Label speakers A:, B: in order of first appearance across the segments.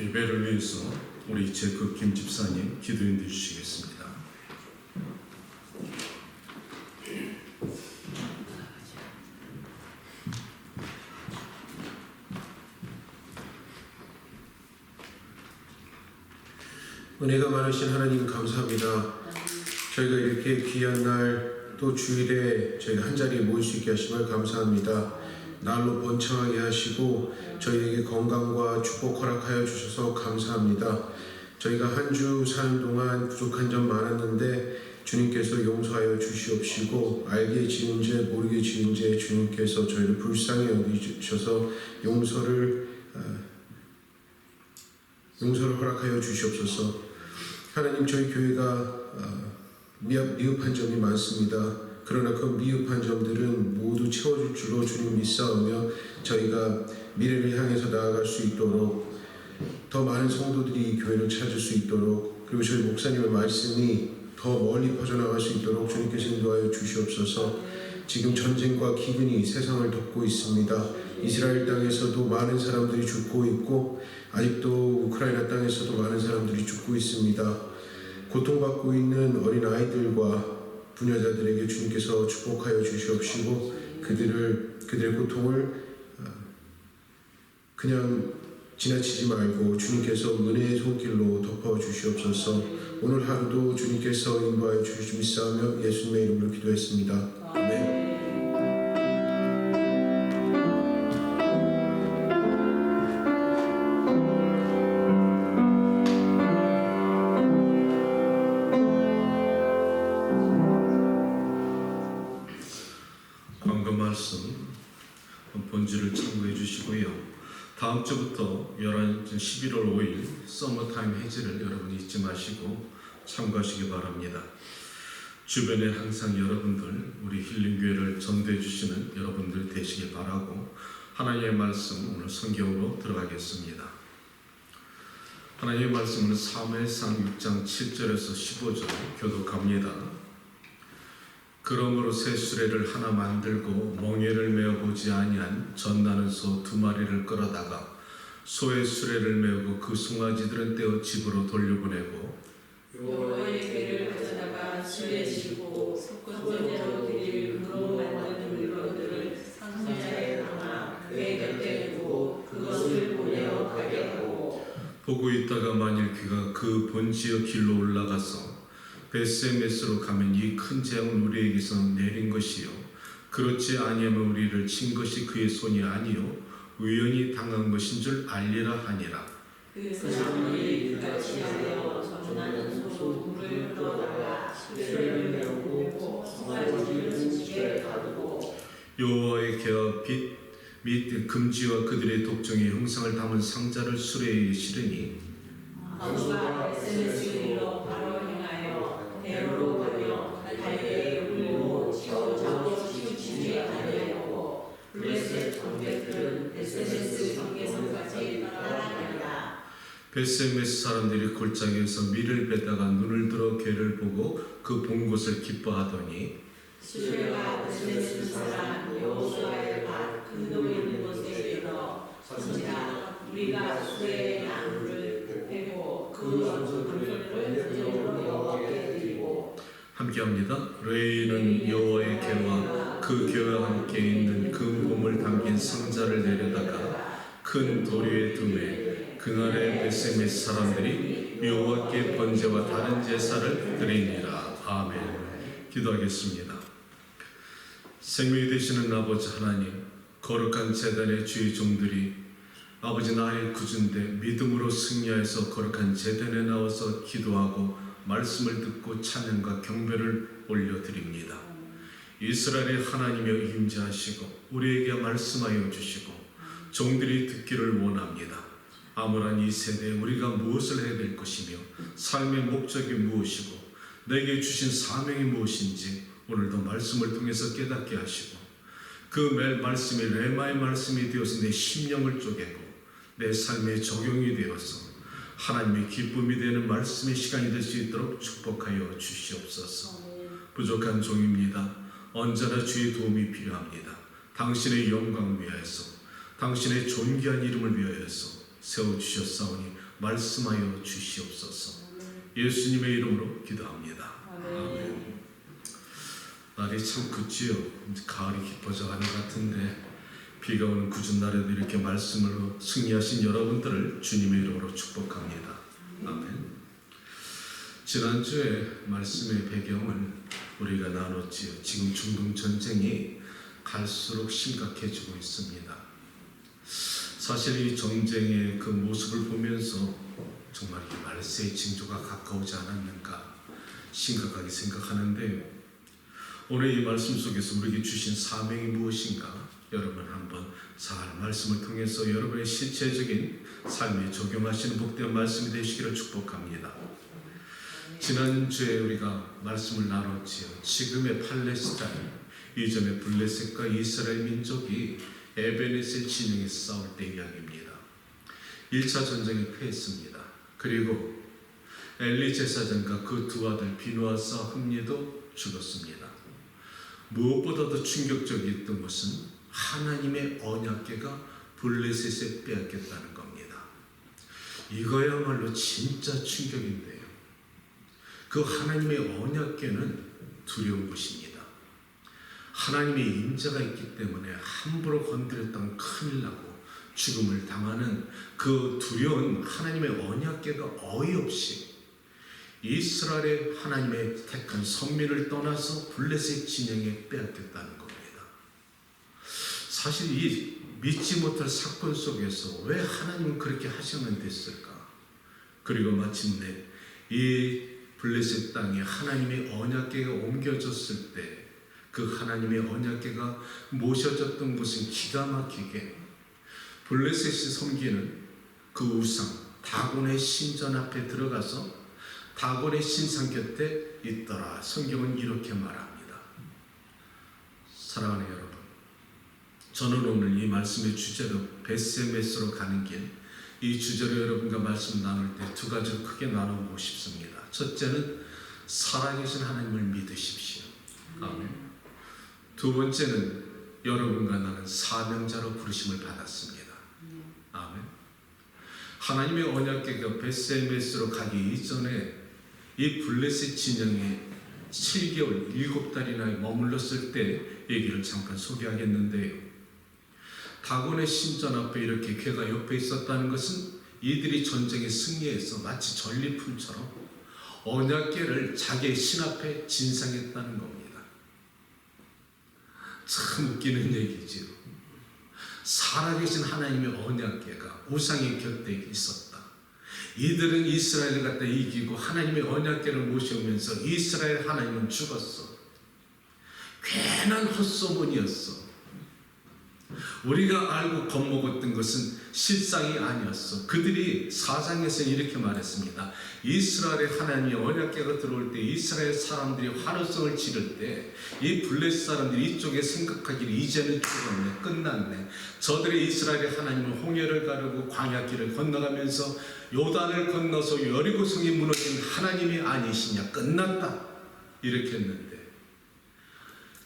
A: 예배를 위해서 우리 제크 김 집사님 기도인해 주시겠습니다.
B: 은혜가 많으신 하나님 감사합니다. 저희가 이렇게 귀한 날 또 주일에 저희가 한자리에 모일 수 있게 하심을 감사합니다. 날로 번창하게 하시고 저희에게 건강과 축복 허락하여 주셔서 감사합니다. 저희가 한 주 사는 동안 부족한 점 많았는데 주님께서 용서하여 주시옵시고 알게 지은 죄 모르게 지은 죄 주님께서 저희를 불쌍히 여기셔서 용서를 허락하여 주시옵소서. 하나님, 저희 교회가 미흡한 점이 많습니다. 그러나 그 미흡한 점들은 모두 채워줄 줄로 주님 믿사오며 저희가 미래를 향해서 나아갈 수 있도록 더 많은 성도들이 이 교회를 찾을 수 있도록, 그리고 저희 목사님의 말씀이 더 멀리 퍼져나갈 수 있도록 주님께서 인도하여 주시옵소서. 지금 전쟁과 기근이 세상을 덮고 있습니다. 이스라엘 땅에서도 많은 사람들이 죽고 있고 아직도 우크라이나 땅에서도 많은 사람들이 죽고 있습니다. 고통받고 있는 어린 아이들과 부녀자들에게 주님께서 축복하여 주시옵시고 그들의 고통을 그냥 지나치지 말고 주님께서 은혜의 손길로 덮어 주시옵소서. 오늘 하루도 주님께서 인도하여 주시기 믿사오며 예수님의 이름으로 기도했습니다. 아멘.
A: 본질을 참고해 주시고요. 다음 주부터 11월 5일 서머타임 해제를 여러분 잊지 마시고 참고하시기 바랍니다. 주변에 항상 여러분들, 우리 힐링교회를 전도해 주시는 여러분들 되시길 바라고 하나님의 말씀 오늘 성경으로 들어가겠습니다. 하나님의 말씀은 사무엘상 6장 7절에서 15절 교독합니다. 그러므로 새 수레를 하나 만들고 멍에를 메어보지 아니한 젖나는 소 2마리를 끌어다가 소의 수레를 메우고 그 송아지들은 떼어 집으로 돌려보내고
C: 여호와의 궤를 가져다가 수레에 싣고 번제로 드릴 금으로 만든 물건들을 상자에 담아 궤 곁에 두고 그것을 보내어 가게 하고
A: 보고 있다가 만일 그가 그 번지의 길로 올라가서 베스메스로 가면 이 큰 재앙은 우리에게서 내린 것이요 그렇지 아니하면 우리를 친 것이 그의 손이 아니요 우연히 당한 것인 줄 알리라 하니라.
C: 그 사람이 그가 취하여 전나는 소 물을 끌어다가 수레를 메우고 송아지를 집에 가두고
A: 여호와의 계와 빛 및 금지와 그들의 독종의 형상을 담은 상자를 수레에 실으니
C: 아우가 베스메스로 바로 행하여 대로로 가며 갈대에 울고 잡고 치우치지 아니하고 블레셋 관객들은 베스메스 경계선까지 따라가니라.
A: 베스메스 사람들이 골짜기에서 밀을 베다가 눈을 들어 궤를 보고 그 본 곳을 기뻐하더니
C: 수레가 베스메스 사람 여호수아의 밭 근도 있는 곳에 이르러 선지자 우리가 수레의 나무를 베고 그 물건을 번제로 여호와께 드리고
A: 함께합니다. 레이는 여호와의 궤와 그 궤와 함께 있는 그 봄을 담긴 상자를 내려다가 큰 도리에 두매 그날의 베스메스 사람들이 여호와께 번제와 다른 제사를 드리니라. 아멘. 기도하겠습니다. 생명이 되시는 아버지 하나님, 거룩한 제단의 주의 종들이 아버지 나의 구준대 믿음으로 승리하여서 거룩한 제단에 나와서 기도하고 말씀을 듣고 찬양과 경배를 올려드립니다. 이스라엘의 하나님여 임재하시고 우리에게 말씀하여 주시고 종들이 듣기를 원합니다. 암울한 이 세대에 우리가 무엇을 해야 될 것이며 삶의 목적이 무엇이고 내게 주신 사명이 무엇인지 오늘도 말씀을 통해서 깨닫게 하시고 그 매 말씀이 레마의 말씀이 되어서 내 심령을 쪼개고 내 삶에 적용이 되어서 하나님의 기쁨이 되는 말씀의 시간이 될 수 있도록 축복하여 주시옵소서. 부족한 종입니다. 언제나 주의 도움이 필요합니다. 당신의 영광을 위하여서 당신의 존귀한 이름을 위하여서 세워주셨사오니 말씀하여 주시옵소서. 예수님의 이름으로 기도합니다. 아멘. 날이 참 굿지요. 가을이 깊어져 가는 것 같은데 비가 오는 궂은 날에도 이렇게 말씀으로 승리하신 여러분들을 주님의 이름으로 축복합니다. 아멘. 지난주에 말씀의 배경을 우리가 나눴지요. 지금 중동 전쟁이 갈수록 심각해지고 있습니다. 사실 이 전쟁의 그 모습을 보면서 정말 이 말세의 징조가 가까우지 않았는가 심각하게 생각하는데요. 오늘 이 말씀 속에서 우리에게 주신 사명이 무엇인가 여러분 한번 잘 말씀을 통해서 여러분의 실체적인 삶에 적용하시는 복된 말씀이 되시기를 축복합니다. 지난주에 우리가 말씀을 나눴지요. 지금의 팔레스타인, 이전의 블레셋과 이스라엘 민족이 에베네셀 진영에 싸울 때 이야기입니다. 1차 전쟁에 패했습니다. 그리고 엘리 제사장과 그 두 아들 비누아사 흠니도 죽었습니다. 무엇보다도 충격적이었던 것은 하나님의 언약궤가 블레셋에 빼앗겼다는 겁니다. 이거야말로 진짜 충격인데요. 그 하나님의 언약궤는 두려운 것입니다. 하나님의 임재가 있기 때문에 함부로 건드렸다면 큰일 나고 죽음을 당하는 그 두려운 하나님의 언약궤가 어이없이 이스라엘의 하나님의 택한 선민을 떠나서 블레셋 진영에 빼앗겼다는 겁니다. 사실 이 믿지 못할 사건 속에서 왜 하나님은 그렇게 하셔야만 됐을까? 그리고 마침내 이 블레셋 땅에 하나님의 언약궤가 옮겨졌을 때 그 하나님의 언약궤가 모셔졌던 곳은 기가 막히게 블레셋이 섬기는 그 우상 다곤의 신전 앞에 들어가서 다곤의 신상 곁에 있더라. 성경은 이렇게 말합니다. 사랑하는 여러분, 저는 오늘 이 말씀의 주제로 베스메스로 가는 길, 이 주제로 여러분과 말씀 나눌 때 두 가지를 크게 나누고 싶습니다. 첫째는 살아계신 하나님을 믿으십시오. 아멘. 두 번째는 여러분과 나는 사명자로 부르심을 받았습니다. 아멘. 하나님의 언약궤가 베스메스로 가기 이전에 이 블레셋 진영에 7개월 7달이나 머물렀을 때 얘기를 잠깐 소개하겠는데요. 다곤의 신전 앞에 이렇게 궤가 옆에 있었다는 것은 이들이 전쟁에 승리해서 마치 전리품처럼 언약궤를 자기의 신 앞에 진상했다는 겁니다. 참 웃기는 얘기지요. 살아계신 하나님의 언약궤가 우상의 곁에 있었다. 이들은 이스라엘을 갖다 이기고 하나님의 언약궤를 모셔오면서 이스라엘 하나님은 죽었어. 괜한 헛소문이었어. 우리가 알고 겁먹었던 것은 실상이 아니었어. 그들이 4장에서 이렇게 말했습니다. 이스라엘의 하나님의 언약궤가 들어올 때 이스라엘 사람들이 환호성을 지를 때 이 블레셋 사람들이 이쪽에 생각하기를 이제는 죽었네, 끝났네. 저들의 이스라엘의 하나님은 홍해를 가르고 광야길을 건너가면서 요단을 건너서 여리고성이 무너진 하나님이 아니시냐, 끝났다, 이렇게 했는데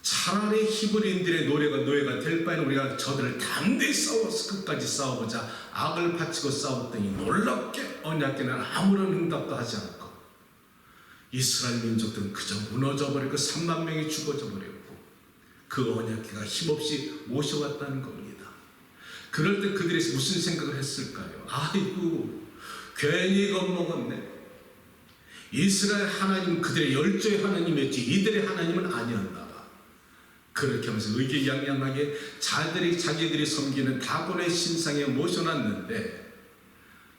A: 차라리 히브리인들의 노예가 될 바에는 우리가 저들을 담대히 싸워서 끝까지 싸워보자. 악을 바치고 싸웠더니 놀랍게 언약궤는 아무런 응답도 하지 않고 이스라엘 민족들은 그저 무너져 버리고 3만 명이 죽어져 버렸고 그 언약궤가 힘없이 모셔왔다는 겁니다. 그럴 때 그들이 무슨 생각을 했을까요? 아이고, 괜히 겁먹었네. 이스라엘 하나님은 그들의 열조의 하나님이었지 이들의 하나님은 아니었나 봐. 그렇게 하면서 의기양양하게 자기들이 섬기는 다곤의 신상에 모셔놨는데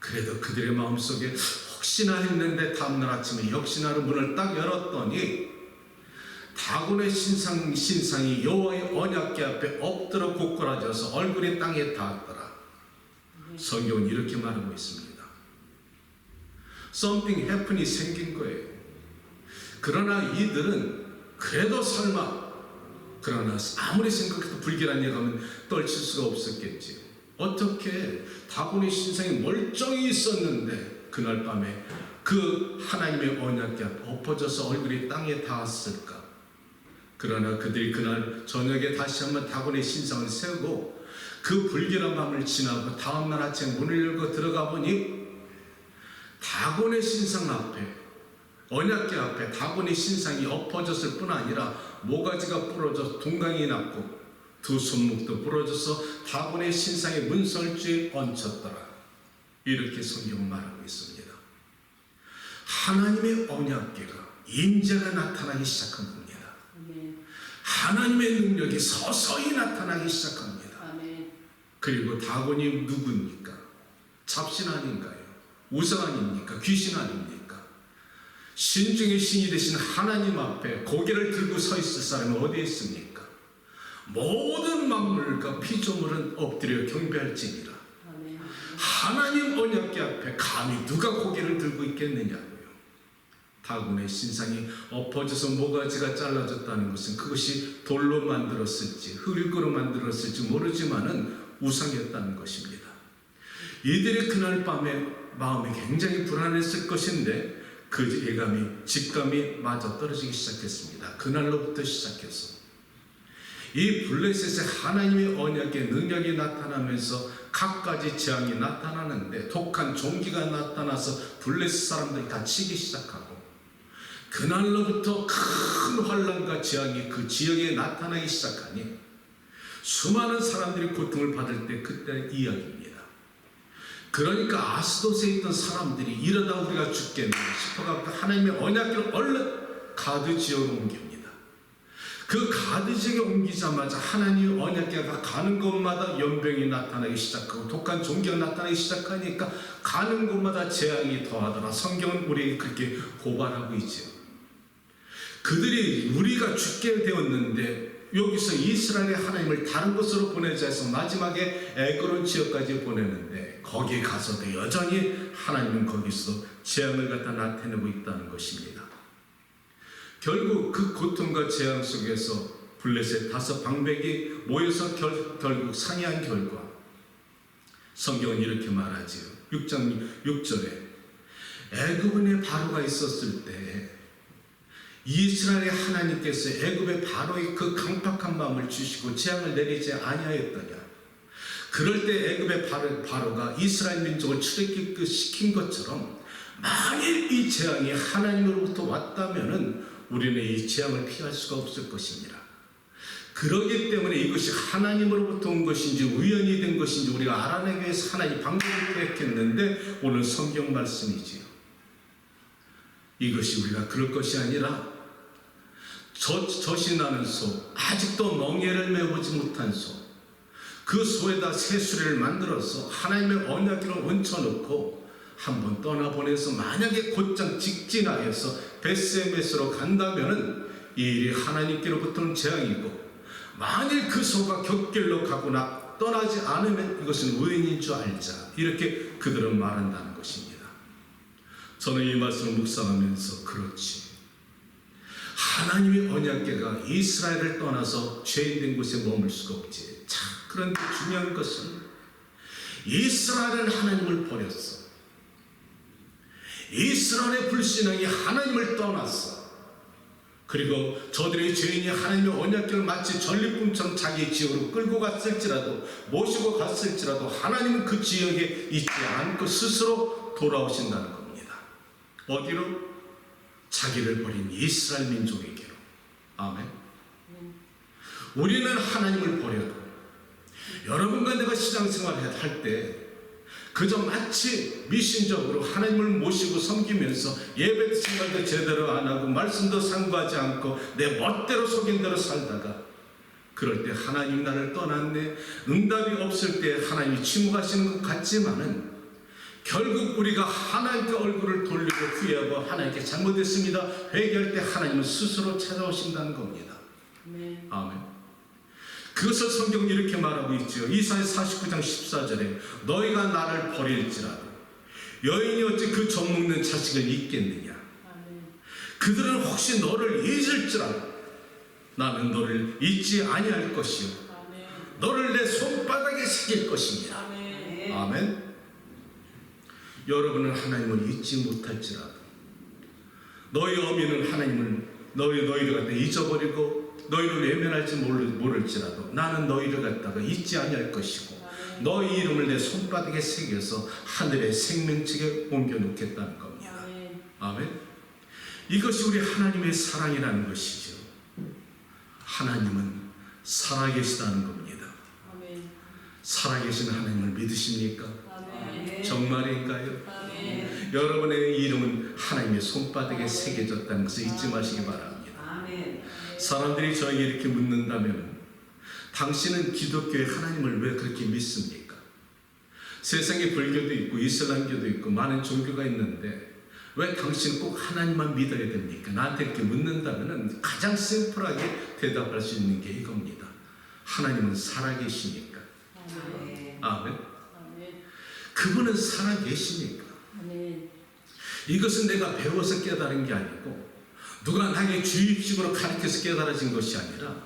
A: 그래도 그들의 마음속에 혹시나 했는데 다음날 아침에 역시나로 문을 딱 열었더니 다곤의 신상이 여호와의 언약궤 앞에 엎드려 고꾸라져서 얼굴이 땅에 닿았더라. 성경은 이렇게 말하고 있습니다. Something happen이 생긴 거예요. 그러나 이들은 그래도 설마, 그러나 아무리 생각해도 불길한 얘기하면 떨칠 수가 없었겠지요. 어떻게 다곤의 신상이 멀쩡히 있었는데 그날 밤에 그 하나님의 언약궤 앞에 엎어져서 얼굴이 땅에 닿았을까? 그러나 그들이 그날 저녁에 다시 한번 다곤의 신상을 세우고 그 불길한 밤을 지나고 다음날 아침에 문을 열고 들어가 보니 다곤의 신상 앞에, 언약궤 앞에 다곤의 신상이 엎어졌을 뿐 아니라 모가지가 부러져 둥강이 났고 두 손목도 부러져서 다곤의 신상의 문설주에 얹혔더라. 이렇게 성경은 말하고 있습니다. 하나님의 언약궤가 임재가 나타나기 시작한 겁니다. 하나님의 능력이 서서히 나타나기 시작합니다. 그리고 다곤이 누굽니까? 잡신 아닌가요? 우상 아닙니까? 귀신 아닙니까? 신 중에 신이 되신 하나님 앞에 고개를 들고 서 있을 사람이 어디에 있습니까? 모든 만물과 피조물은 엎드려 경배할지니라. 하나님 언약궤 앞에 감히 누가 고개를 들고 있겠느냐고요. 다곤의 신상이 엎어져서 모가지가 잘라졌다는 것은 그것이 돌로 만들었을지 흙으로 만들었을지 모르지만은 우상이었다는 것입니다. 이들이 그날 밤에 마음이 굉장히 불안했을 것인데 그 직감이 마저 떨어지기 시작했습니다. 그날로부터 시작해서 이 블레셋의 하나님의 언약의 능력이 나타나면서 갖가지 재앙이 나타나는데 독한 종기가 나타나서 블레셋 사람들이 다치기 시작하고 그날로부터 큰 환난과 재앙이 그 지역에 나타나기 시작하니 수많은 사람들이 고통을 받을 때 그때 이야기입니다. 그러니까 아스돗에 있던 사람들이 이러다 우리가 죽겠네 싶어갖고 하나님의 언약궤를 얼른 가드 지역으로 옮깁니다. 그 가드 지역에 옮기자마자 하나님의 언약궤가 가는 곳마다 연병이 나타나기 시작하고 독한 종기가 나타나기 시작하니까 가는 곳마다 재앙이 더하더라. 성경은 우리에게 그렇게 고발하고 있지요. 그들이 우리가 죽게 되었는데 여기서 이스라엘의 하나님을 다른 곳으로 보내자 해서 마지막에 에그론 지역까지 보내는데 거기에 가서도 여전히 하나님은 거기서 재앙을 갖다 나타내고 있다는 것입니다. 결국 그 고통과 재앙 속에서 블레셋 다섯 방백이 모여서 결국 상의한 결과 성경은 이렇게 말하지요. 6장 6절에 애굽에 바로가 있었을 때 이스라엘의 하나님께서 애굽의 바로의 그 강팍한 마음을 주시고 재앙을 내리지 아니하였더냐. 그럴 때 애굽의 바로가 이스라엘 민족을 출애굽시킨 것처럼 만일 이 재앙이 하나님으로부터 왔다면은 우리는 이 재앙을 피할 수가 없을 것입니다. 그러기 때문에 이것이 하나님으로부터 온 것인지 우연이 된 것인지 우리가 알아내기 위해서 하나님 방법을 택했는데 오늘 성경 말씀이지요. 이것이 우리가 그럴 것이 아니라 젖이 나는 소, 아직도 멍에를 메우지 못한 소, 그 소에다 새수레를 만들어서 하나님의 언약궤를 얹혀놓고 한번 떠나보내서 만약에 곧장 직진하여서 베스메스로 간다면은 이 일이 하나님께로부터는 재앙이고 만일 그 소가 곁길로 가거나 떠나지 않으면 이것은 우연인 줄 알자. 이렇게 그들은 말한다는 것입니다. 저는 이 말씀을 묵상하면서 그렇지. 하나님의 언약궤가 이스라엘을 떠나서 죄인된 곳에 머물 수가 없지. 참 그런데 중요한 것은 이스라엘은 하나님을 버렸어. 이스라엘의 불신앙이 하나님을 떠났어. 그리고 저들의 죄인이 하나님의 언약궤를 마치 전리품처럼 자기 지역으로 끌고 갔을지라도 모시고 갔을지라도 하나님은 그 지역에 있지 않고 스스로 돌아오신다는 겁니다. 어디로? 자기를 버린 이스라엘 민족에게로. 아멘. 우리는 하나님을 버려도 여러분과 내가 신앙생활을 할 때 그저 마치 미신적으로 하나님을 모시고 섬기면서 예배 생활도 제대로 안 하고 말씀도 상고하지 않고 내 멋대로 속인 대로 살다가 그럴 때 하나님 나를 떠났네 응답이 없을 때 하나님이 침묵하시는 것 같지만은 결국 우리가 하나님께 얼굴을 돌리고 후회하고 하나님께 잘못했습니다 회개할 때 하나님은 스스로 찾아오신다는 겁니다. 아멘. 그것을 성경은 이렇게 말하고 있죠. 이사야 49장 14절에 너희가 나를 버릴지라도 여인이 어찌 그 젖 먹는 자식을 잊겠느냐. 그들은 혹시 너를 잊을지라도 나는 너를 잊지 아니할 것이요 너를 내 손바닥에 새길 것입니다. 아멘. 여러분은 하나님을 잊지 못할지라도 너희 어미는 하나님을 너희를 갖다 잊어버리고 너희를 외면할지 모를지라도 나는 너희를 갖다가 잊지 아니할 것이고 너의 이름을 내 손바닥에 새겨서 하늘의 생명책에 옮겨놓겠다는 겁니다. 아멘. 이것이 우리 하나님의 사랑이라는 것이죠. 하나님은 살아계시다는 겁니다. 살아계신 하나님을 믿으십니까? 정말인가요? 여러분의 이름은 하나님의 손바닥에 새겨졌다는 것을 잊지 마시기 바랍니다. 사람들이 저에게 이렇게 묻는다면 당신은 기독교의 하나님을 왜 그렇게 믿습니까? 세상에 불교도 있고 이슬람교도 있고 많은 종교가 있는데 왜 당신 꼭 하나님만 믿어야 됩니까? 나한테 이렇게 묻는다면 가장 심플하게 대답할 수 있는 게 이겁니다. 하나님은 살아계시니까. 아멘. 그분은 살아계시니까. 이것은 내가 배워서 깨달은 게 아니고 누가 나에게 주입식으로 가르쳐서 깨달아진 것이 아니라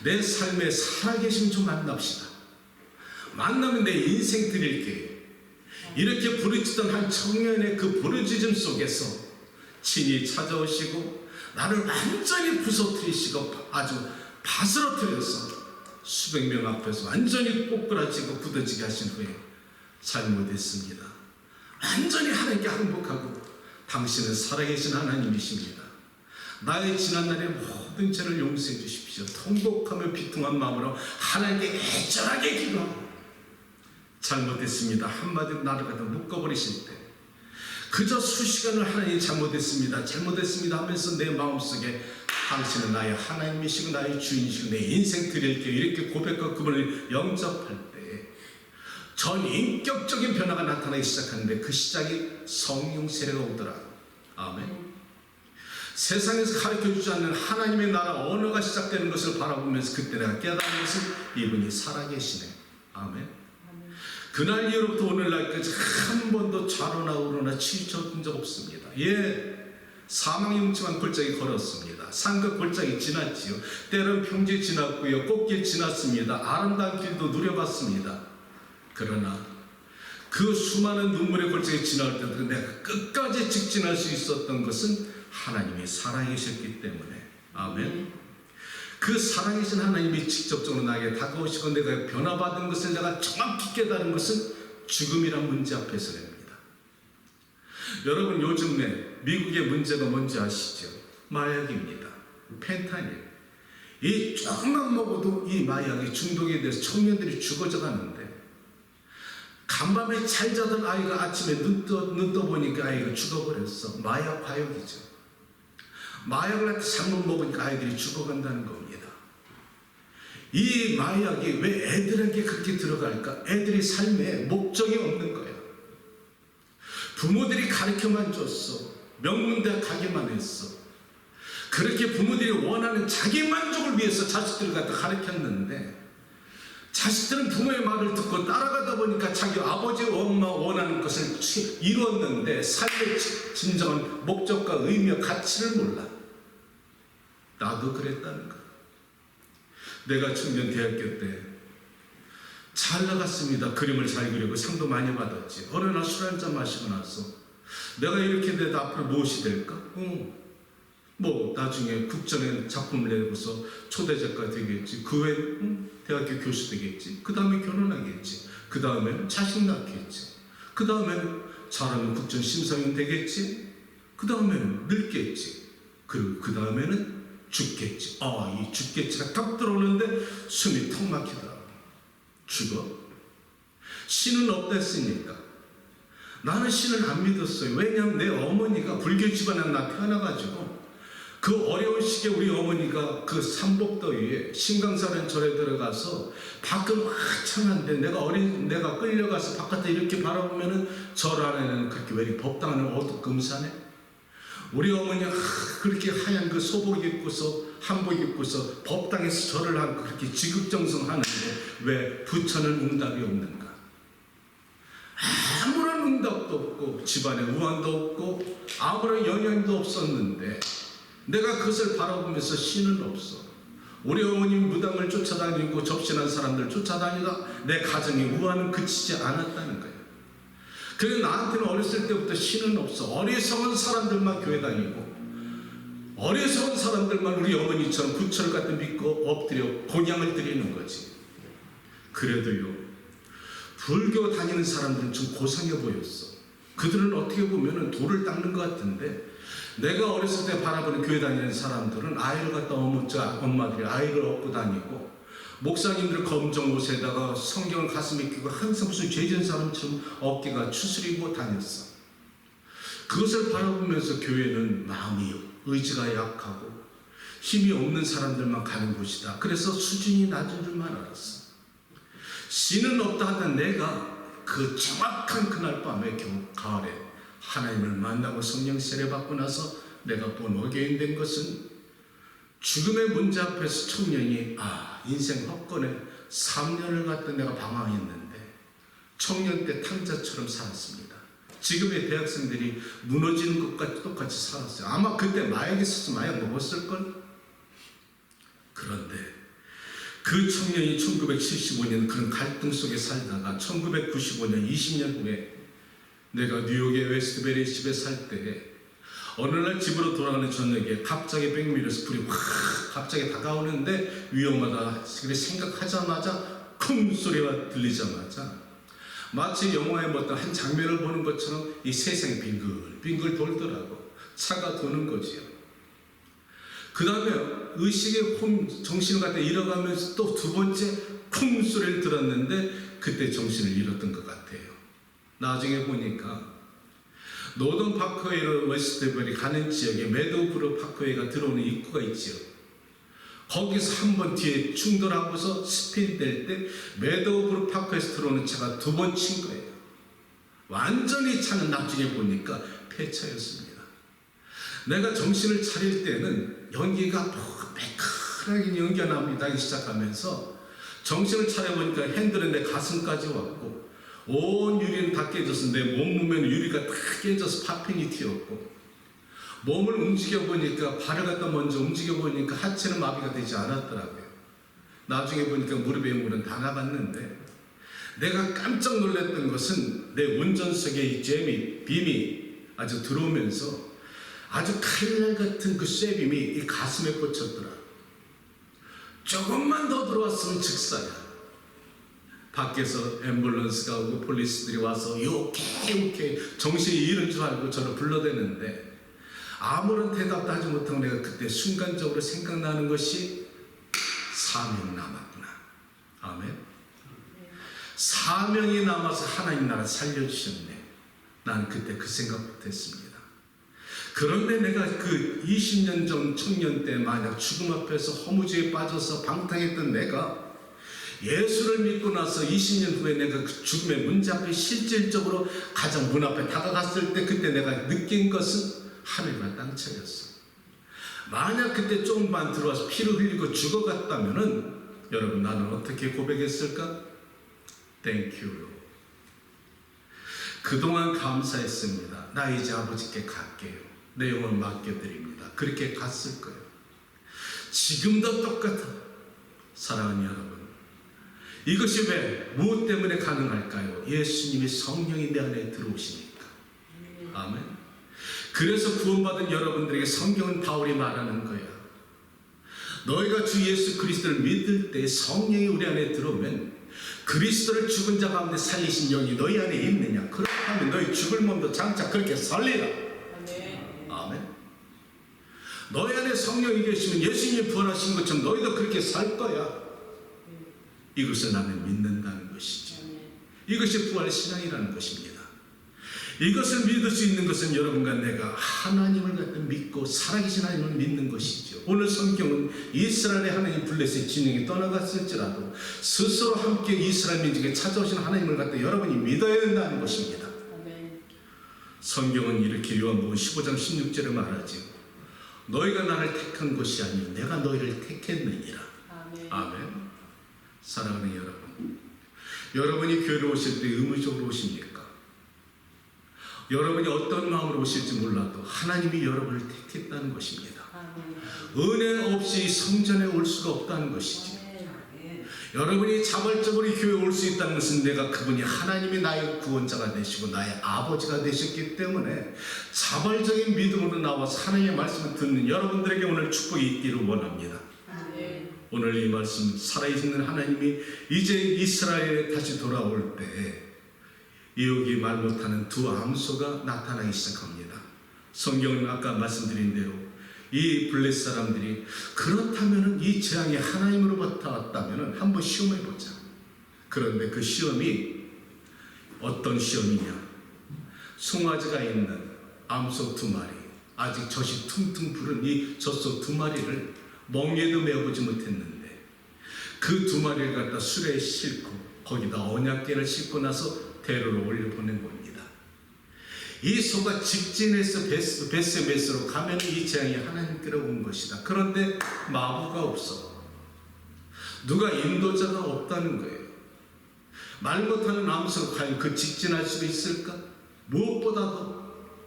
A: 내 삶에 살아계심 좀 만납시다. 만나면 내 인생 드릴게요. 이렇게 부르짖던 한 청년의 그 부르짖음 속에서 친히 찾아오시고 나를 완전히 부서뜨리시고 아주 바스러뜨려서 수백 명 앞에서 완전히 꼬꾸라지고 굳어지게 하신 후에 잘못했습니다. 완전히 하나님께 항복하고 당신은 살아계신 하나님이십니다. 나의 지난날의 모든 죄를 용서해 주십시오. 통곡하며 비통한 마음으로 하나님께 애절하게 기도하고 잘못했습니다. 한마디로 나를 갖다 묶어버리실 때 그저 수시간을 하나님 잘못했습니다 하면서 내 마음속에 당신은 나의 하나님이시고 나의 주인이시고 내 인생 드릴게요 이렇게 고백과 그분을 영접할 때 전 인격적인 변화가 나타나기 시작하는데 그 시작이 성령 세례가 오더라고요. 아멘. 세상에서 가르쳐주지 않는 하나님의 나라 언어가 시작되는 것을 바라보면서 그때 내가 깨달은 것은 이분이 살아계시네. 아멘. 그날 이후로부터 오늘날까지 한 번도 좌로나 우로나 치우쳐본 적 없습니다. 사망용증한 골짜기 걸었습니다. 산과 골짜기 지났지요. 때론 평지 지났고요. 꽃길 지났습니다. 아름다운 길도 누려봤습니다. 그러나 그 수많은 눈물의 골짜기 지날 때도 내가 끝까지 직진할 수 있었던 것은 하나님이 살아계셨기 때문에. 아멘. 그 살아계신 하나님이 직접적으로 나에게 다가오시고 내가 변화받은 것을 내가 정확히 깨달은 것은 죽음이란 문제 앞에서입니다. 여러분 요즘에 미국의 문제가 뭔지 아시죠? 마약입니다. 펜타닐. 이 조금만 먹어도 이 마약이 중독에 대해서 청년들이 죽어져 가는데 간밤에 잘 자던 아이가 아침에 눈 떠보니까 아이가 죽어버렸어. 마약 과욕이죠. 마약을 잘못 먹으니까 아이들이 죽어간다는 겁니다. 이 마약이 왜 애들에게 그렇게 들어갈까? 애들이 삶에 목적이 없는 거야. 부모들이 가르쳐만 줬어. 명문대 가기만 했어. 그렇게 부모들이 원하는 자기 만족을 위해서 자식들을 갖다 가르쳤는데 자식들은 부모의 말을 듣고 따라가다 보니까 자기 아버지 엄마 원하는 것을 이루었는데 삶의 진정한 목적과 의미와 가치를 몰라. 나도 그랬다는 거. 내가 청년 대학교 때 잘 나갔습니다. 그림을 잘 그리고 상도 많이 받았지. 어느 날 술 한잔 마시고 나서 내가 이렇게 돼도 앞으로 무엇이 될까? 뭐 나중에 국전에 작품을 내고서 초대작가 되겠지. 그 후에 대학교 교수 되겠지. 그 다음에 결혼하겠지. 그 다음에는 자식 낳겠지. 그 다음에는 잘하면 국전 심사위원 되겠지. 그 다음에는 늙겠지. 그리고 그 다음에는 죽겠지. 이 죽겠지가 딱 들어오는데 숨이 턱 막히더라고. 죽어? 신은 없댔으니까. 나는 신을 안 믿었어요. 왜냐하면 내 어머니가 불교 집안에 나 태어나가지고 그 어려운 시기에 우리 어머니가 그 삼복더위에 신강사는 절에 들어가서 밖은 화창한데 내가 끌려가서 바깥에 이렇게 바라보면은 절 안에는 그렇게 왜 법당은 어두금사네. 우리 어머니가 그렇게 하얀 그 소복 입고서 한복 입고서 법당에서 절을 하고 그렇게 지극정성하는데 왜 부처는 응답이 없는가? 아무런 응답도 없고 집안에 우환도 없고 아무런 영향도 없었는데 내가 그것을 바라보면서 신은 없어. 우리 어머님 무당을 쫓아다니고 접신한 사람들 쫓아다니다 내 가정의 우환은 그치지 않았다는 거예요. 그래서 나한테는 어렸을 때부터 신은 없어. 어리석은 사람들만 교회 다니고 어리석은 사람들만 우리 어머니처럼 부처를 갖다 믿고 엎드려 본향을 드리는 거지. 그래도요 불교 다니는 사람들은 좀 고상해 보였어. 그들은 어떻게 보면 돌을 닦는 것 같은데, 내가 어렸을 때 바라보는 교회 다니는 사람들은 아이를 갖다 엄마들이 아이를 업고 다니고, 목사님들 검정 옷에다가 성경을 가슴에 끼고 항상 무슨 죄진 사람처럼 어깨가 추스리고 다녔어. 그것을 바라보면서 교회는 마음이, 의지가 약하고 힘이 없는 사람들만 가는 곳이다. 그래서 수준이 낮은 줄만 알았어. 신은 없다 하던 내가 그 정확한 그날 밤에 겨우 가을에 하나님을 만나고 성령 세례받고 나서 내가 본어게인 된 것은, 죽음의 문제 앞에서 청년이 인생 헛건에 3년을 갖다 내가 방황했는데 청년 때 탕자처럼 살았습니다. 지금의 대학생들이 무너지는 것과 똑같이 살았어요. 아마 그때 마약 있었으면 마약 먹었을걸? 그런데 그 청년이 1975년 그런 갈등 속에 살다가 1995년 20년 후에 내가 뉴욕의 웨스트베리 집에 살 때 어느 날 집으로 돌아가는 저녁에 갑자기 백미러에서 불이 확 갑자기 다가오는데 위험하다 그래 생각하자마자 쿵 소리가 들리자마자 마치 영화의 어떤 한 장면을 보는 것처럼 이 세상이 빙글빙글 돌더라고. 차가 도는 거지요. 그 다음에 의식의 정신을 갖다 잃어가면서 또 두 번째 쿵 소리를 들었는데 그때 정신을 잃었던 것 같아요. 나중에 보니까 노던 파크웨이로 웨스트베리 가는 지역에 메도브루 파크웨이가 들어오는 입구가 있지요. 거기서 한 번 뒤에 충돌하고서 스핀 될 때 메도브루 파크에서 들어오는 차가 두 번 친 거예요. 완전히 차는 나중에 보니까 폐차였습니다. 내가 정신을 차릴 때는 연기가 매끈하게 연기가 나기 시작하면서 정신을 차려보니까 핸들은 내 가슴까지 왔고 온 유리는 다 깨져서 내 몸무게는 유리가 다 깨져서 파편이 튀었고, 몸을 움직여보니까 발을 갖다 먼저 움직여보니까 하체는 마비가 되지 않았더라고요. 나중에 보니까 무릎에 물은 다 나갔는데, 내가 깜짝 놀랐던 것은 내 운전석에 이 빔이 아주 들어오면서 아주 칼날 같은 그 쇠빔이 이 가슴에 꽂혔더라. 조금만 더 들어왔으면 즉사야. 밖에서 앰뷸런스가 오고 폴리스들이 와서 욕해 정신이 잃은 줄 알고 저를 불러대는데 아무런 대답도 하지 못하고 내가 그때 순간적으로 생각나는 것이 사명이 남았구나. 아멘. 사명이 남아서 하나님 나라 살려주셨네. 난 그때 그 생각부터 했습니다. 그런데 내가 그 20년 전 청년 때 만약 죽음 앞에서 허무주의에 빠져서 방탕했던 내가 예수를 믿고 나서 20년 후에 내가 그 죽음의 문제 앞에 실질적으로 가장 문 앞에 다가갔을 때 그때 내가 느낀 것은 하늘과 땅 차이였어. 만약 그때 조금만 들어와서 피를 흘리고 죽어갔다면은 여러분 나는 어떻게 고백했을까? Thank you. 그동안 감사했습니다. 나 이제 아버지께 갈게요. 내 영혼 맡겨드립니다. 그렇게 갔을 거예요. 지금도 똑같아. 사랑하는 여러분, 이것이 왜 무엇 때문에 가능할까요? 예수님이 성령이 내 안에 들어오시니까. 아멘. 그래서 구원받은 여러분들에게 성경은 바울이 말하는 거야. 너희가 주 예수 그리스도를 믿을 때 성령이 우리 안에 들어오면 그리스도를 죽은 자 가운데 살리신 영이 너희 안에 있느냐? 그렇다면 너희 죽을 몸도 장차 그렇게 살리라. 아멘. 너희 안에 성령이 계시면 예수님이 부활하신 것처럼 너희도 그렇게 살 거야. 이것을 나는 믿는다는 것이죠. 이것이 부활의 신앙이라는 것입니다. 이것을 믿을 수 있는 것은 여러분과 내가 하나님을 갖다 믿고 살아계신 하나님을 믿는 것이죠. 오늘 성경은 이스라엘의 하나님 블레셋 진영이 떠나갔을지라도 스스로 함께 이스라엘 민족에 찾아오신 하나님을 갖다 여러분이 믿어야 된다는 것입니다. 성경은 이렇게 요한복음 15장 16절에 말하죠. 너희가 나를 택한 것이 아니요 내가 너희를 택했느니라. 아멘. 사랑하는 여러분, 여러분이 교회로 오실 때 의무적으로 오십니까? 여러분이 어떤 마음으로 오실지 몰라도 하나님이 여러분을 택했다는 것입니다. 은혜 없이 성전에 올 수가 없다는 것이죠. 여러분이 자발적으로 교회에 올 수 있다는 것은 내가 그분이 하나님이 나의 구원자가 되시고 나의 아버지가 되셨기 때문에 자발적인 믿음으로 나와서 하나님의 말씀을 듣는 여러분들에게 오늘 축복이 있기를 원합니다. 오늘 이 말씀 살아있는 하나님이 이제 이스라엘에 다시 돌아올 때 여기 말 못하는 두 암소가 나타나기 시작합니다. 성경은 아까 말씀드린 대로 이 블레 사람들이 그렇다면 이 재앙이 하나님으로부터 왔다면 한번 시험해 보자. 그런데 그 시험이 어떤 시험이냐? 송아지가 있는 암소 2마리, 아직 젖이 퉁퉁 부른 이 젖소 2마리를 멍에도 메어보지 못했는데 그 2마리를 갖다 수레에 싣고 거기다 언약궤를 싣고 나서 대로로 올려보낸 겁니다. 이 소가 직진해서 베스메스로 가면 이 재앙이 하나님께로 온 것이다. 그런데 마부가 없어. 누가 인도자가 없다는 거예요. 말 못하는 암소가 과연 그 직진할 수 있을까? 무엇보다도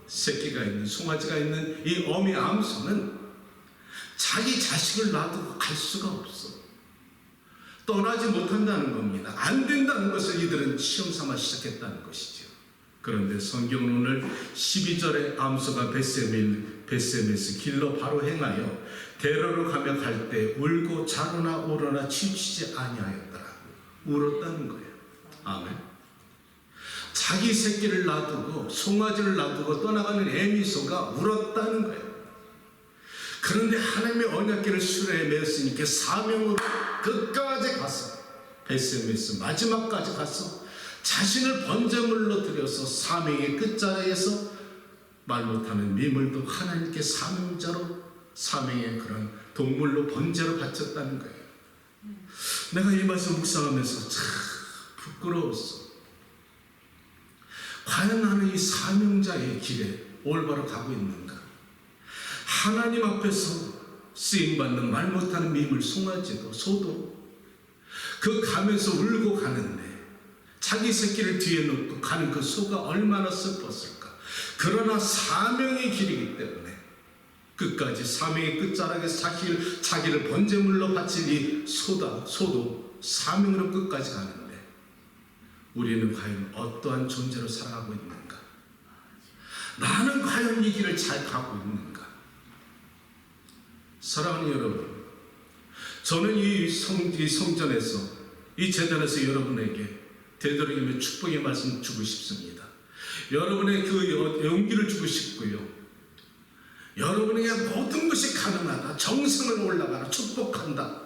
A: 새끼가 있는 송아지가 있는 이 어미 암소는 자기 자식을 놔두고 갈 수가 없어. 떠나지 못한다는 겁니다. 안 된다는 것을 이들은 시험 삼아 시작했다는 것이죠. 그런데 성경은 오늘 12절에 암소가 베세메스 길로 바로 행하여 대로로 가며 갈 때 울고 자로나 오로나 치우치지 아니하였더라. 울었다는 거예요. 아멘. 자기 새끼를 놔두고 송아지를 놔두고 떠나가는 애미소가 울었다는 거예요. 그런데 하나님의 언약궤를 수레에 메었으니까 사명으로 끝까지 가서 베스메스 마지막까지 가서 자신을 번제물로 드려서 사명의 끝자리에서 말 못하는 미물도 하나님께 사명자로 사명의 그런 동물로 번제로 바쳤다는 거예요. 내가 이 말씀 묵상하면서 참 부끄러웠어. 과연 나는 이 사명자의 길에 올바로 가고 있는가? 하나님 앞에서 쓰임받는 말 못하는 미물 송아지도 소도 그 가면서 울고 가는데 자기 새끼를 뒤에 놓고 가는 그 소가 얼마나 슬펐을까. 그러나 사명의 길이기 때문에 끝까지 사명의 끝자락에서 자기를 번제물로 바칠 이 소도 사명으로 끝까지 가는데 우리는 과연 어떠한 존재로 살아가고 있는가? 나는 과연 이 길을 잘 가고 있는가? 사랑하는 여러분, 저는 이 성전에서 이 제단에서 여러분에게 되도록이면 축복의 말씀 주고 싶습니다. 여러분의 그 용기를 주고 싶고요. 여러분에게 모든 것이 가능하다. 정성을 올라가라. 축복한다.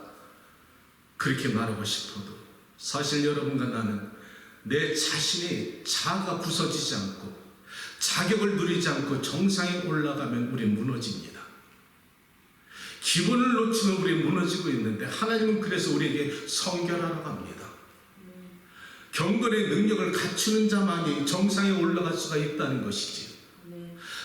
A: 그렇게 말하고 싶어도 사실 여러분과 나는 내 자신이 자아가 부서지지 않고 자격을 누리지 않고 정상에 올라가면 우리 무너집니다. 기본을 놓치면 우리 무너지고 있는데 하나님은 그래서 우리에게 성결하라고 합니다. 경건의 능력을 갖추는 자만이 정상에 올라갈 수가 있다는 것이지.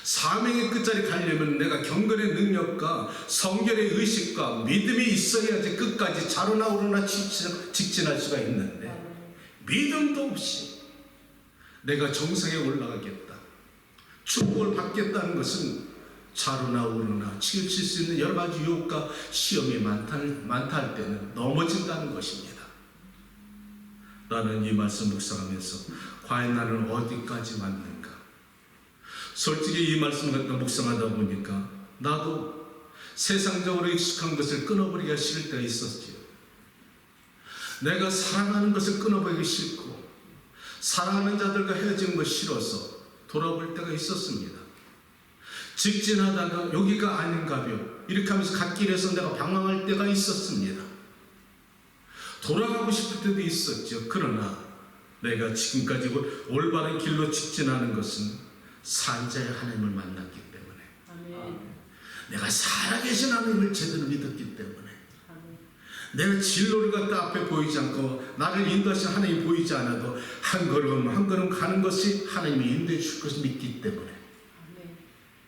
A: 사명의 끝자리 가려면 내가 경건의 능력과 성결의 의식과 믿음이 있어야지 끝까지 자로나 오로나 직진할 수가 있는데 믿음도 없이 내가 정상에 올라가겠다, 축복을 받겠다는 것은 자로나 오로나 치우칠 수 있는 여러 가지 유혹과 시험이 많다 할 때는 넘어진다는 것입니다. 나는 이 말씀 묵상하면서 과연 나는 어디까지 왔는가? 솔직히 이 말씀 갖다 묵상하다 보니까 나도 세상적으로 익숙한 것을 끊어버리기가 싫을 때가 있었지요. 내가 사랑하는 것을 끊어버리기 싫고 사랑하는 자들과 헤어지는 것이 싫어서 돌아볼 때가 있었습니다. 직진하다가 여기가 아닌가벼 이렇게 하면서 갓길에서 내가 방황할 때가 있었습니다. 돌아가고 싶을 때도 있었죠. 그러나 내가 지금까지 올바른 길로 직진하는 것은 산자의 하나님을 만났기 때문에
C: 아멘.
A: 내가 살아계신 하나님을 제대로 믿었기 때문에 내가 진로를 갖다 앞에 보이지 않고 나를 인도하신 하나님이 보이지 않아도 한 걸음 한 걸음 가는 것이 하나님이 인도해 줄 것을 믿기 때문에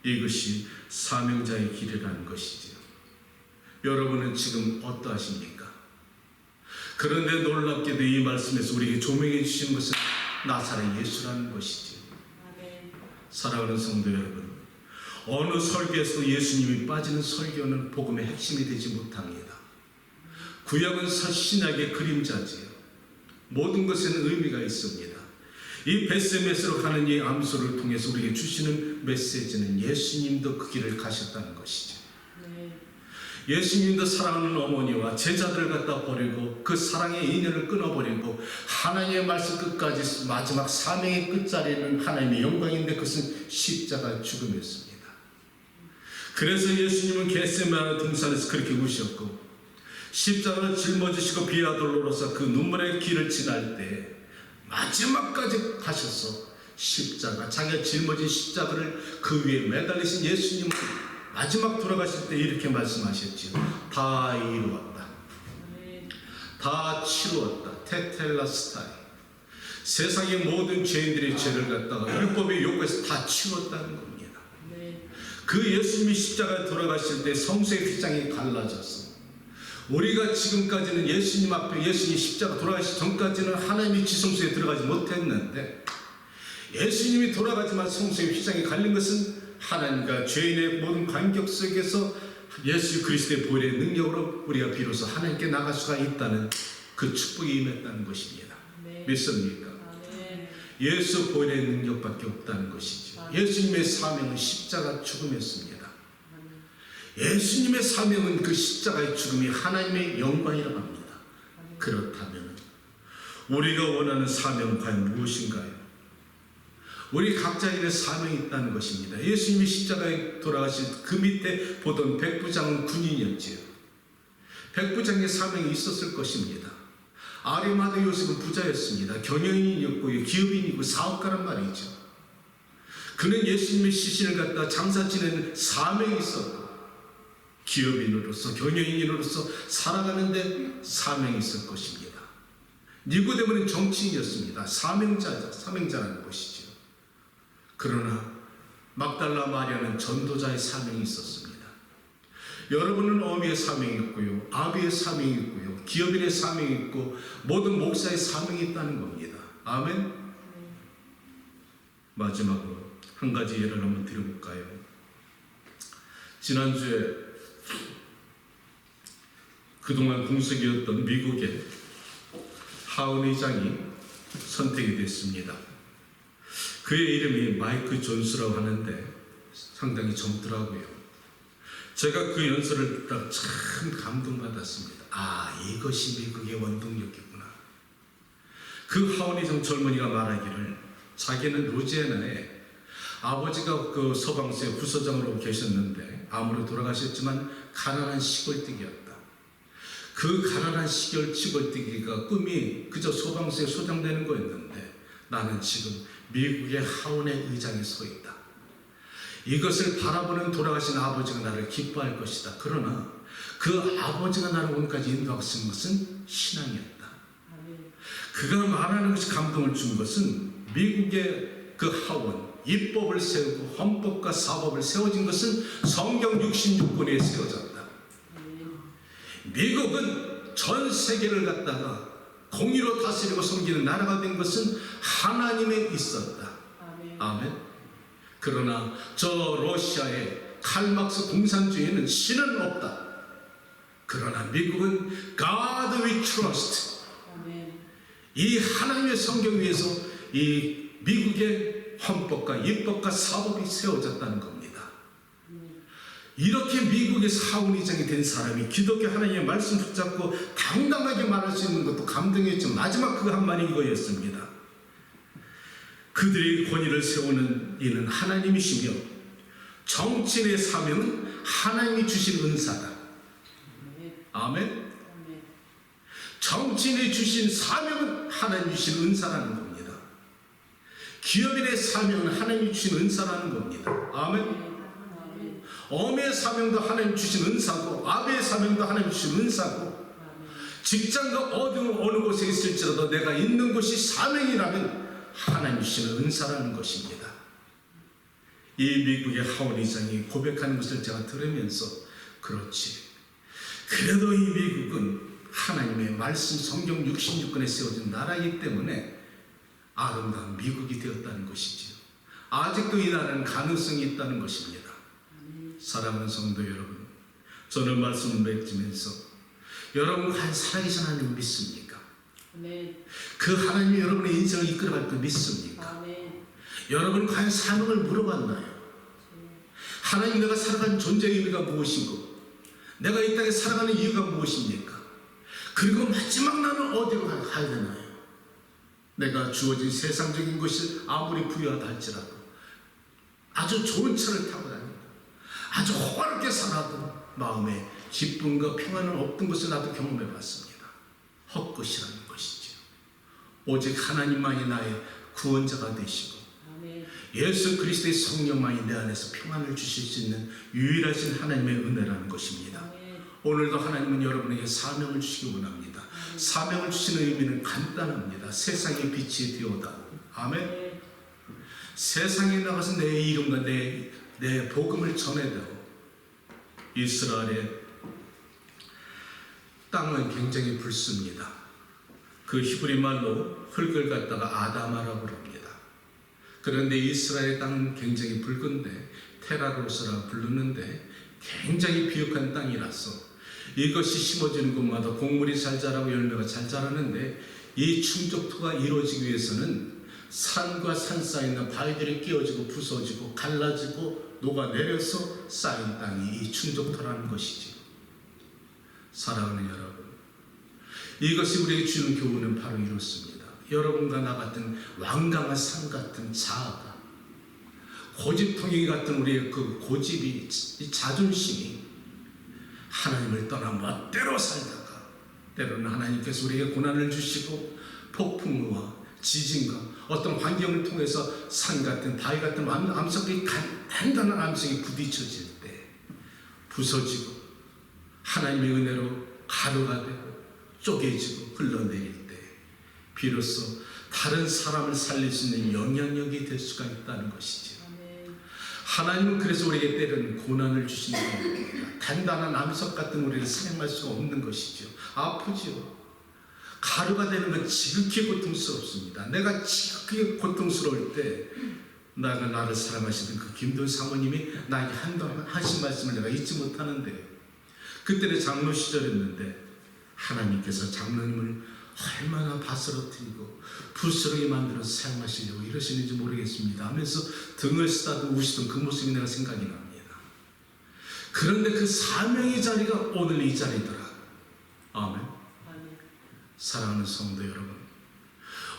A: 이것이 사명자의 길이라는 것이지요. 여러분은 지금 어떠하십니까? 그런데 놀랍게도 이 말씀에서 우리에게 조명해 주시는 것은 나사렛 예수라는 것이지요. 사랑하는 성도 여러분, 어느 설교에서도 예수님이 빠지는 설교는 복음의 핵심이 되지 못합니다. 구약은 신약의 그림자지요. 모든 것에는 의미가 있습니다. 이 베스메스로 가는 이 암소를 통해서 우리에게 주시는 메시지는 예수님도 그 길을 가셨다는 것이죠. 예수님도 사랑하는 어머니와 제자들을 갖다 버리고 그 사랑의 인연을 끊어버리고 하나님의 말씀 끝까지 마지막 사명의 끝자리는 하나님의 영광인데 그것은 십자가 죽음이었습니다. 그래서 예수님은 겟세마네 등산에서 그렇게 우셨고 십자가를 짊어지시고 비아돌로로서 그 눈물의 길을 지날 때 마지막까지 가셔서 십자가, 자기가 짊어진 십자가를 그 위에 매달리신 예수님은 마지막 돌아가실 때 이렇게 말씀하셨지요. 다 이루었다. 다 치루었다. 테텔라스타이. 세상의 모든 죄인들의 죄를 갖다가 율법의 요구에서 다 치루었다는 겁니다. 그 예수님이 십자가에 돌아가실 때 성소의 휘장이 갈라졌어. 우리가 지금까지는 예수님 앞에 예수님 십자가 돌아가시기 전까지는 하나님의 지성소에 들어가지 못했는데 예수님이 돌아가지만 성소의 휘장이 갈린 것은 하나님과 죄인의 모든 간격 속에서 예수 그리스도의 보혈의 능력으로 우리가 비로소 하나님께 나갈 수가 있다는 그 축복이 임했다는 것입니다. 믿습니까? 예수 보혈의 능력밖에 없다는 것이죠. 예수님의 사명은 십자가 죽음이었습니다. 예수님의 사명은 그 십자가의 죽음이 하나님의 영광이라고 합니다. 그렇다면 우리가 원하는 사명은 과연 무엇인가요? 우리 각자에게 사명이 있다는 것입니다. 예수님이 십자가에 돌아가신 그 밑에 보던 백부장은 군인이었지요. 백부장의 사명이 있었을 것입니다. 아리마다 요셉은 부자였습니다. 경영인이었고 기업인이고 사업가란 말이죠. 그는 예수님의 시신을 갖다 장사 지내는 사명이 있었고 기업인으로서 경영인으로서 살아가는데 사명이 있을 것입니다. 니고데모는 정치인이었습니다. 사명자라는 것이죠. 그러나 막달라 마리아는 전도자의 사명이 있었습니다. 여러분은 어미의 사명이 있고요, 아비의 사명이 있고요, 기업인의 사명이 있고 모든 목사의 사명이 있다는 겁니다. 아멘. 마지막으로 한 가지 예를 한번 드려볼까요? 지난주에 그동안 공석이었던 미국의 하원 의장이 선택이 됐습니다. 그의 이름이 마이크 존스라고 하는데 상당히 젊더라고요. 제가 그 연설을 듣다 참 감동받았습니다. 아, 이것이 미국의 원동력이구나. 그 하원 의장 젊은이가 말하기를 자기는 루지애나에 아버지가 그 서방서의 부서장으로 계셨는데 아무로 돌아가셨지만 가난한 시골뜨기였다. 그 가난한 시골뜨기가 꿈이 그저 소방서에 소장되는 거였는데 나는 지금 미국의 하원의 의장에 서 있다. 이것을 바라보는 돌아가신 아버지가 나를 기뻐할 것이다. 그러나 그 아버지가 나를 오늘까지 인도하고 쓴 것은 신앙이었다. 그가 말하는 것이 감동을 준 것은 미국의 그 하원, 입법을 세우고 헌법과 사법을 세워진 것은 성경 66권에 세워졌다. 미국은 전 세계를 갖다가 공의로 다스리고 섬기는 나라가 된 것은 하나님에 있었다. 아멘. 그러나 저 러시아의 칼막스 공산주의에는 신은 없다. 그러나 미국은 God we trust. 이 하나님의 성경 위에서 이 미국의 헌법과 입법과 사법이 세워졌다는 겁니다. 이렇게 미국의 하원의장이 된 사람이 기독교 하나님의 말씀 붙잡고 당당하게 말할 수 있는 것도 감동이었죠. 마지막 그 한마디 이거였습니다. 그들의 권위를 세우는 이는 하나님이시며 정치인의 사명은 하나님이 주신 은사다. 아멘. 정치인이 주신 사명은 하나님이 주신 은사라는 겁니다. 기업인의 사명은 하나님이 주신 은사라는 겁니다. 아멘. 어미의 사명도 하나님 주신 은사고 아비의 사명도 하나님 주신 은사고 직장도 어느 곳에 있을지라도 내가 있는 곳이 사명이라면 하나님 주신 은사라는 것입니다. 이 미국의 하원의장이 고백하는 것을 제가 들으면서 그렇지, 그래도 이 미국은 하나님의 말씀 성경 66권에 세워진 나라이기 때문에 아름다운 미국이 되었다는 것이지요. 아직도 이 나라는 가능성이 있다는 것입니다. 사랑하는 성도 여러분, 저는 말씀을 맺으면서 여러분 과연 살아계신 하나님을 믿습니까? 그 하나님이 여러분의 인생을 이끌어갈 걸 믿습니까? 여러분 과연 사명을 물어봤나요? 하나님, 내가 살아가는 존재의 의미가 무엇이고
B: 내가 이 땅에 살아가는 이유가 무엇입니까? 그리고 마지막 나는 어디로 가야 되나요? 내가 주어진 세상적인 것이 아무리 부유하다 할지라도 아주 좋은 차를 타고 다니고 아주 호화롭게 살아도 마음에 기쁨과 평안은 없던 것을 나도 경험해 봤습니다. 헛것이라는 것이죠. 오직 하나님만이 나의 구원자가 되시고 예수 그리스도의 성령만이 내 안에서 평안을 주실 수 있는 유일하신 하나님의 은혜라는 것입니다. 오늘도 하나님은 여러분에게 사명을 주시기 원합니다. 사명을 주시는 의미는 간단합니다. 세상의 빛이 되어다. 아멘. 세상에 나가서 내 이름과 내 복음을 전해되고 이스라엘의 땅은 굉장히 붉습니다. 그 히브리 말로 흙을 갖다가 아다마라고 합니다. 그런데 이스라엘 땅은 굉장히 붉은데 테라로스라 부르는데 굉장히 비옥한 땅이라서 이것이 심어지는 곳마다 곡물이 잘 자라고 열매가 잘 자라는데 이 충족토가 이루어지기 위해서는 산과 산 사이에 있는 바위들이 끼어지고 부서지고 갈라지고 녹아내려서 쌓인 땅이 이 충족토라는 것이죠. 사랑하는 여러분, 이것이 우리에게 주는 교훈은 바로 이렇습니다. 여러분과 나 같은 완강한 산 같은 자아가 고집통이 같은 우리의 그 고집이 이 자존심이 하나님을 떠나 멋대로 살다가 때로는 하나님께서 우리에게 고난을 주시고 폭풍과 지진과 어떤 환경을 통해서 산 같은 바위 같은 암석이 단단한 암석이 부딪혀질 때 부서지고 하나님의 은혜로 가루가 되고 쪼개지고 흘러내릴 때 비로소 다른 사람을 살릴 수 있는 영향력이 될 수가 있다는 것이죠. 하나님은 그래서 우리에게 때로는 고난을 주시는 겁니다. 단단한 암석 같은 우리를 사용할 수가 없는 것이죠. 아프죠. 가루가 되는 건 지극히 고통스럽습니다. 내가 지극히 고통스러울 때 나를 사랑하시던 그 김돈 사모님이 나에게 한번 하신 말씀을 내가 잊지 못하는데 그때는 장로 시절이었는데 하나님께서 장로님을 얼마나 바스러뜨리고 부스러기 만들어서 사용하시려고 이러시는지 모르겠습니다 하면서 등을 쓰다듬 우시던 그 모습이 내가 생각이 납니다. 그런데 그 사명의 자리가 오늘 이 자리더라. 아멘. 사랑하는 성도 여러분,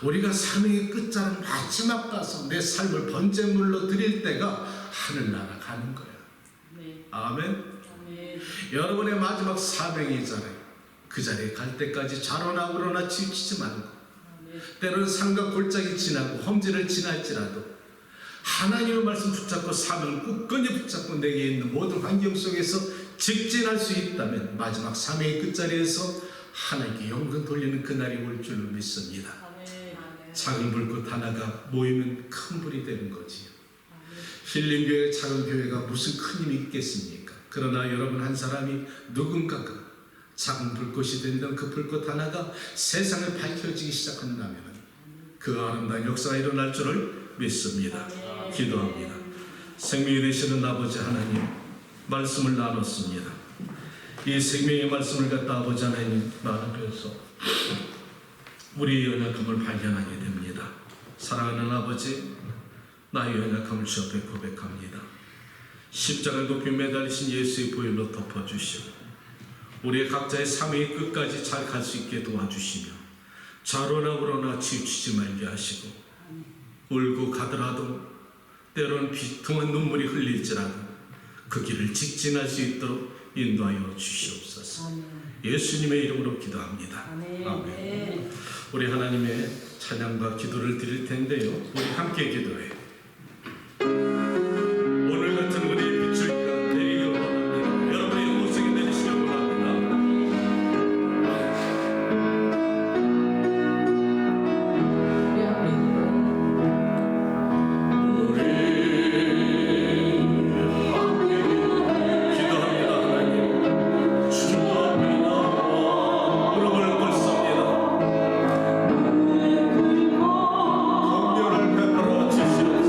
B: 우리가 사명의 끝자락 마지막 가서 내 삶을 번제물로 드릴 때가 하늘나라 가는 거야. 아멘. 여러분의 마지막 사명의 자리, 그 자리에 갈 때까지 좌로나 우로나 치우치지 말고 때로는 산과 골짜기 지나고 험지를 지날지라도 하나님의 말씀 붙잡고 사명을 굳건히 붙잡고 내게 있는 모든 환경 속에서 직진할 수 있다면 마지막 사명의 끝자리에서 하나님께 영광 돌리는 그날이 올 줄로 믿습니다. 작은 불꽃 하나가 모이면 큰 불이 되는 거지요. 힐링교회 작은 교회가 무슨 큰 힘이 있겠습니까? 그러나 여러분 한 사람이 누군가가 작은 불꽃이 된다면 그 불꽃 하나가 세상에 밝혀지기 시작한다면 그 아름다운 역사가 일어날 줄을 믿습니다. 기도합니다. 생명이 되시는 아버지 하나님, 말씀을 나눴습니다. 이 생명의 말씀을 갖다 아버지 하나님 나누면서 우리의 연약함을 발견하게 됩니다. 사랑하는 아버지, 나의 연약함을 주 앞에 고백합니다. 십자가 높이 매달리신 예수의 보혈로 덮어주시고 우리의 각자의 삶의 끝까지 잘 갈 수 있게 도와주시며 좌로나 우로나 치우치지 말게 하시고 울고 가더라도 때로는 비통한 눈물이 흘릴지라도 그 길을 직진할 수 있도록 인도하여 주시옵소서. 예수님의 이름으로 기도합니다. 아멘. 우리 하나님의 찬양과 기도를 드릴 텐데요, 우리 함께 기도해요. 오늘 같은 우리의 빛을 내리기를 원합니다. 여러분의 모습이 내리시길 원합니다. 기도합니다. 하나님, 주님의 무릎을 꿇습니다. 공연을 베풀어 주시옵소서.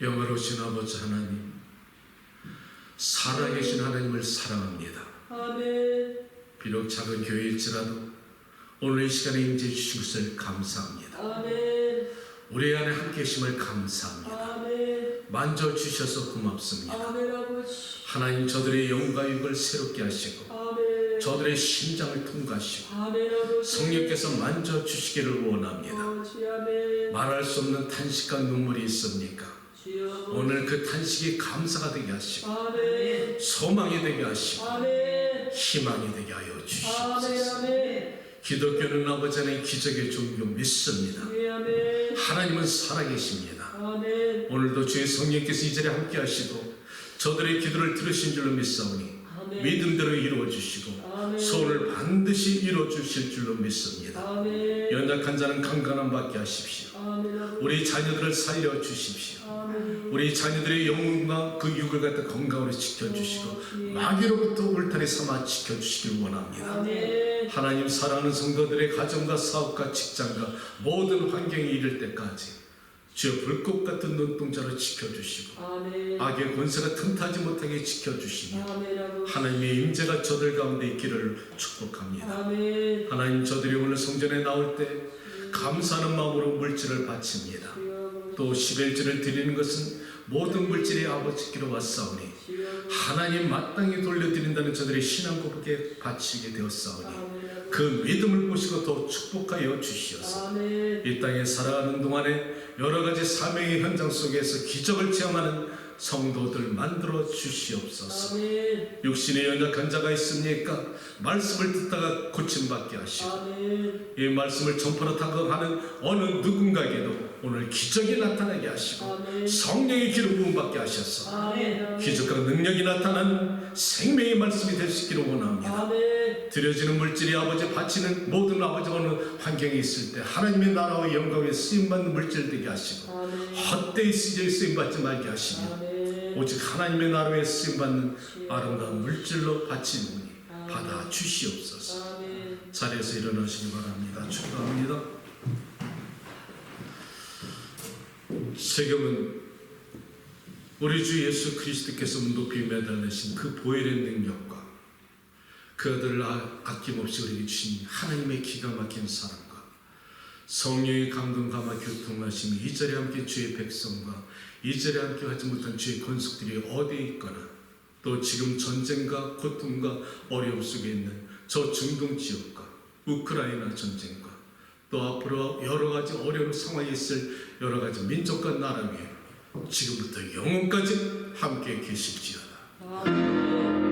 A: 영화로우신 아버지 하나님, 살아계신 하나님을 사랑합니다.
C: 아멘.
A: 비록 작은 교회일지라도 오늘 이 시간에 임재해 주신 것을 감사합니다.
C: 아멘.
A: 우리 안에 함께 계심을 감사합니다.
C: 아멘.
A: 만져주셔서 고맙습니다.
C: 아멘 아버지.
A: 하나님, 저들의 영과 육을 새롭게 하시고
C: 아멘.
A: 저들의 심장을 통과하시고
C: 아멘 아버지.
A: 성령께서 만져주시기를 원합니다.
C: 아버지 아멘.
A: 말할 수 없는 탄식과 눈물이 있습니까?
C: 주여.
A: 오늘 그 탄식이 감사가 되게 하시고
C: 아멘.
A: 소망이 되게 하시고
C: 아멘.
A: 희망이 되게 하여
C: 아멘
A: 주시옵소서.
C: 아멘.
A: 기독교는 아버지 하나님 기적의 종교 믿습니다.
C: 예, 아멘.
A: 하나님은 살아계십니다.
C: 아멘.
A: 오늘도 주의 성령께서 이 자리에 함께 하시고 저들의 기도를 들으신 줄로 믿사오니
C: 아멘.
A: 믿음대로 이루어 주시고
C: 아멘.
A: 소원을 반드시 이루어 주실 줄로 믿습니다.
C: 아멘.
A: 연약한 자는 강건함 받게 하십시오.
C: 아멘 아버지.
A: 우리 자녀들을 살려 주십시오.
C: 아멘.
A: 우리 자녀들의 영혼과 그 육을 갖다 건강으로 지켜주시고 마귀로부터 울타리 삼아 지켜주시길 원합니다.
C: 아멘.
A: 하나님, 사랑하는 성도들의 가정과 사업과 직장과 모든 환경에 이를 때까지 주여 불꽃 같은 눈동자로 지켜주시고
C: 아멘.
A: 악의 권세가 틈타지 못하게 지켜주시며
C: 아멘 아버지.
A: 하나님의 임재가 저들 가운데 있기를 축복합니다.
C: 아멘.
A: 하나님, 저들이 오늘 성전에 나올 때 감사하는 마음으로 물질을 바칩니다. 또 11조를 드리는 것은 모든 물질이 아버지께로 왔사오니 하나님 마땅히 돌려드린다는 저들의 신앙 고백에 바치게 되었사오니 그 믿음을 보시고 더 축복하여 주시옵소서.
C: 아멘.
A: 이 땅에 살아가는 동안에 여러 가지 사명의 현장 속에서 기적을 체험하는 성도들 만들어 주시옵소서.
C: 아멘.
A: 육신에 연약한 자가 있습니까? 말씀을 듣다가 고침받게 하시고
C: 아멘.
A: 이 말씀을 전파하고 하는 어느 누군가에게도 오늘 기적이 나타나게 하시고
C: 아멘.
A: 성령의 기름 부음 받게 하셔서
C: 아멘.
A: 기적과 능력이 나타나는 생명의 말씀이 될 수 있기를 원합니다.
C: 아멘.
A: 드려지는 물질이 아버지 바치는 모든 아버지 어느 환경에 있을 때 하나님의 나라와 영광에 쓰임받는 물질 되게 하시고
C: 아멘.
A: 헛되이 쓰임받지 말게 하시며
C: 아멘.
A: 오직 하나님의 나라에 쓰임받는 아름다운 물질로 바치는
C: 아멘.
A: 받아 주시옵소서.
C: 아멘.
A: 자리에서 일어나시기 바랍니다. 축복합니다. 세금은 우리 주 예수 그리스도께서 높이 매달리신 그 보혈의 능력과 그 아들을 아낌없이 우리에게 주신 하나님의 기가 막힌 사랑과 성령의 감동 감화 교통하심이 이 자리에 함께 주의 백성과 이 자리에 함께 하지 못한 주의 권속들이 어디에 있거나 또 지금 전쟁과 고통과 어려움 속에 있는 저 중동 지역과 우크라이나 전쟁과 또 앞으로 여러 가지 어려운 상황에 있을 여러 가지 민족과 나라 위에 지금부터 영원까지 함께 계실지어다.
C: 아멘.